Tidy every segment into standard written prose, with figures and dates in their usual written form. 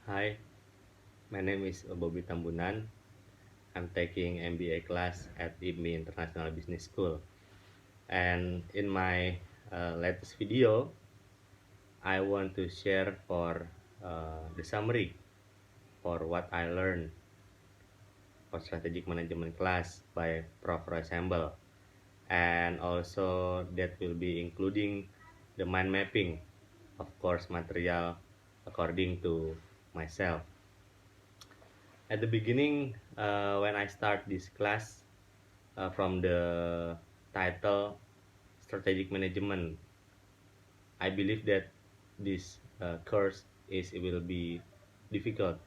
Hi, my name is Bobby Tambunan. I'm taking MBA class at IPMI International Business School. And in my latest video, I want to share for the summary for what I learned for strategic management class by Prof. Roy Sambal. And also that will be including the mind mapping, of course, material according to myself. At the beginning, when I start this class, from the title strategic management, I believe that this course is it will be difficult,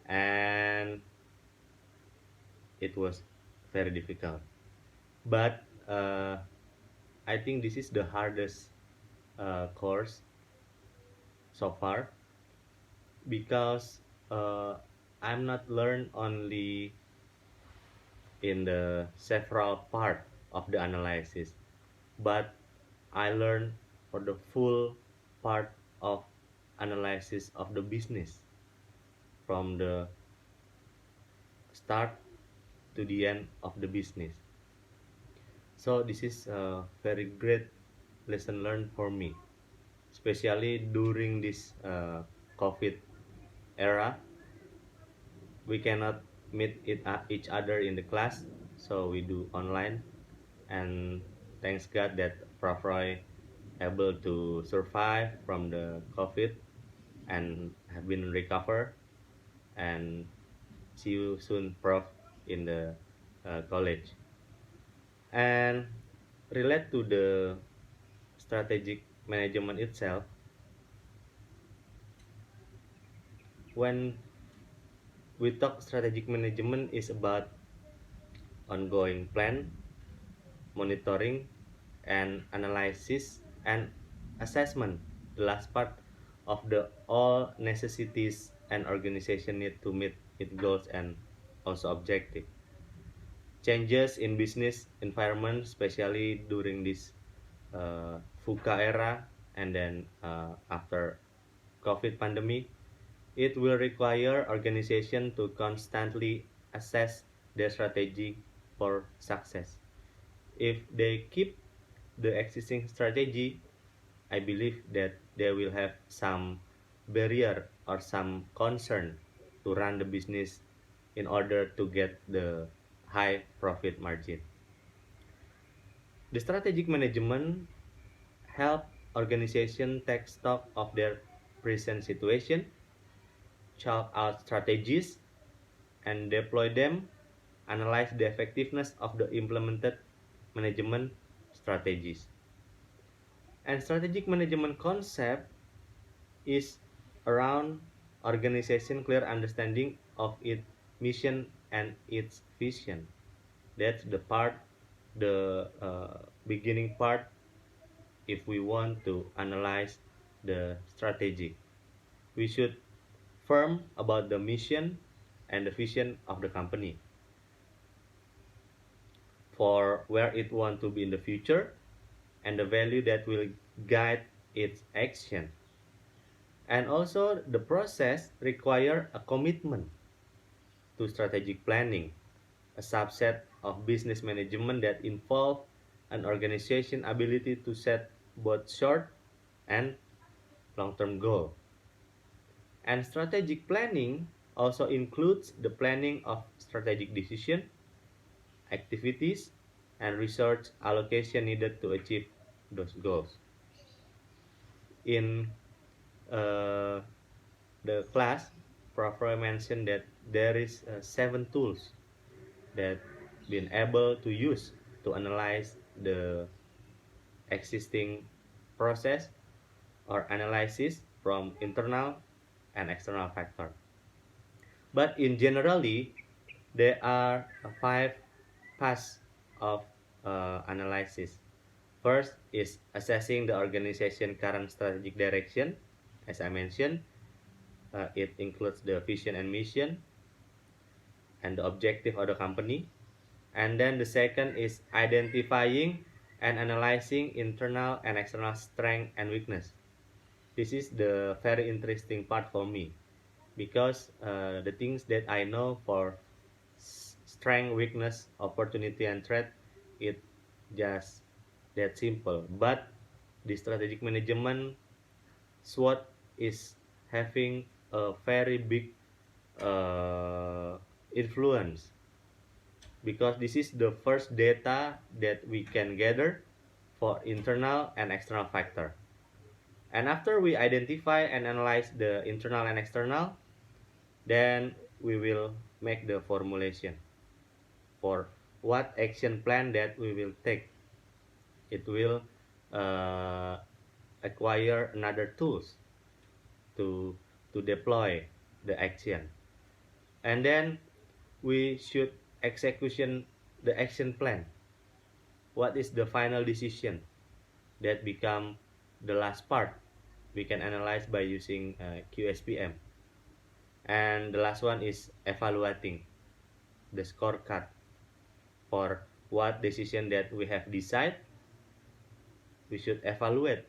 and it was very difficult. But I think this is the hardest course so far because I'm not learn only in the several part of the analysis, but I learned for the full part of analysis of the business from the start to the end of the business. So this is a very great lesson learned for me, especially during this COVID era. We cannot meet each other in the class, so we do online. And thanks God that Prof. Roy able to survive from the COVID and have been recovered, and see you soon, Prof, in the college. And relate to the strategic management itself, when we talk strategic management is about ongoing plan, monitoring, and analysis and assessment, the last part of the all necessities an organization need to meet its goals and also objective. Changes in business environment, especially during this VUCA era, and then after COVID pandemic, it will require organization to constantly assess their strategy for success. If they keep the existing strategy, I believe that they will have some barrier or some concern to run the business in order to get the high profit margin. The strategic management help organization take stock of their present situation, chalk out strategies, and deploy them, analyze the effectiveness of the implemented management strategies. And strategic management concept is around organization clear understanding of its mission and its vision. That's the part, the beginning part, if we want to analyze the strategy. We should firm about the mission and the vision of the company for where it want to be in the future and the value that will guide its action. And also the process require a commitment to strategic planning, a subset of business management that involve an organization ability to set both short and long-term goal. And strategic planning also includes the planning of strategic decision, activities, and research allocation needed to achieve those goals. In uh, the class, Prof. Roy mentioned that there is 7 tools that been able to use to analyze the existing process or analysis from internal and external factor. But in generally, there are 5 paths of analysis. First is assessing the organization current strategic direction. As I mentioned, it includes the vision and mission and the objective of the company. And then the second is identifying and analyzing internal and external strength and weakness. This is the very interesting part for me because the things that I know for strength, weakness, opportunity, and threat, it just that simple. But the strategic management SWOT is having a very big influence because this is the first data that we can gather for internal and external factor. And after we identify and analyze the internal and external, then we will make the formulation for what action plan that we will take. It will uh, acquire another tools to deploy the action, and then we should execution the action plan. What is the final decision that become the last part? We can analyze by using QSPM. And the last one is evaluating the scorecard for what decision that we have decided. We should evaluate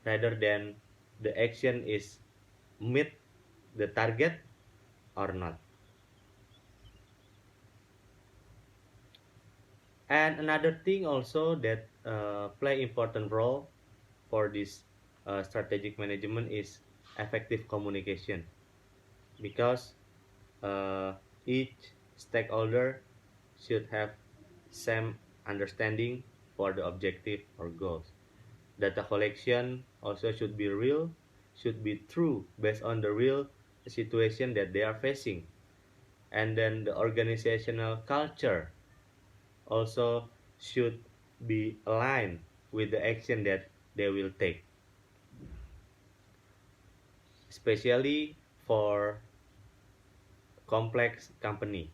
rather than the action is meet the target or not. And another thing also that play important role for this strategic management is effective communication, because uh, each stakeholder should have same understanding for the objective or goals. Data collection also should be real, should be true based on the real situation that they are facing. And then the organizational culture also should be aligned with the action that they will take, especially for complex company.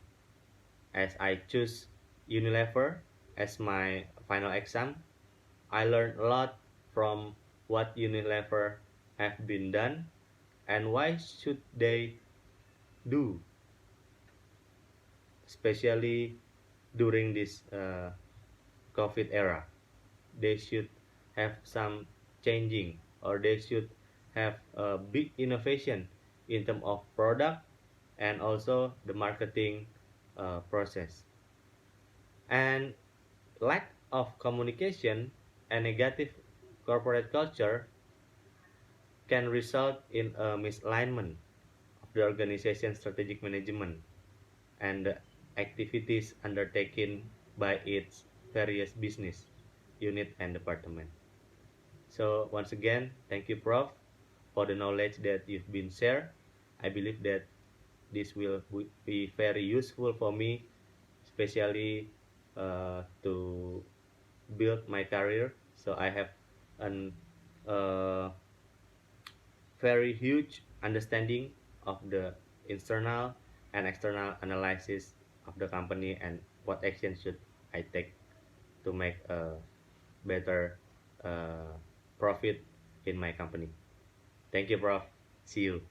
As I choose Unilever as my final exam, I learned a lot from what Unilever have been done and why should they do, especially during this COVID era. They should have some changing, or they should have a big innovation in terms of product and also the marketing process. And lack of communication and negative corporate culture can result in a misalignment of the organization's strategic management and the activities undertaken by its various business unit and department. So once again, thank you, Prof, for the knowledge that you've been shared. I believe that this will be very useful for me, especially to build my career. So I have an uh, very huge understanding of the internal and external analysis of the company and what action should I take to make a better profit in my company. Thank you, Prof. See you.